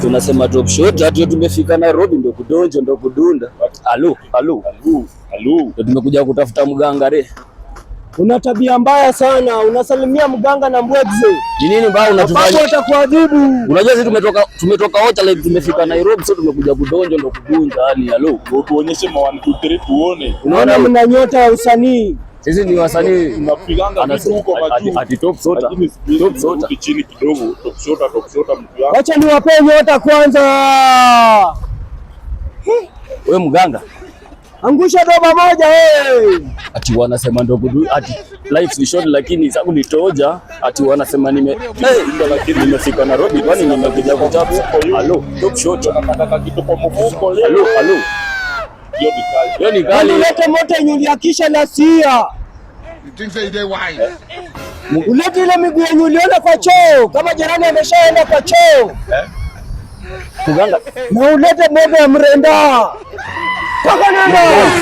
Tunasema top shot hadi tumefika Nairobi ndo kudonjo ndo kudunda. Halo. Ndio tumekuja kutafuta mganga re. Una tabia mbaya sana, unasalimia mganga na mbwegze. Ni nini mbaya unatufanya? Hapo atakuadhibu. Unajua sisi tumetoka wote like tumefika Nairobi sasa tumekuja kudonjo ndo kudunda yani halo. Tuonyeshe ma 1 2 3 tuone. Unaona mna nyota ya usanii. Sisi ni wasanii tunapiganga vitu huko majuu. Ati top shota. Top shota Chini kidogo, top shota mtu wangu. Acha niwape nyota kwanza. Wewe mganga. Angusha doba moja wewe. Ati wanasema ndo kudu ati life is short lakini sababu nitoja ati wanasema lakini nimefika Nairobi kwani nimekuja kuchapa. Halo, top shot Nataka kitu kwa mfuko leo. Halo. Hiyo ni kali. Ulete moto nyulia kisha na sia. Ulete ile miguu yenye uliona kwa choo kama jirani ameshaenda kwa choo. Mganga. Na ulete moto ya mrenda. Paka nenda.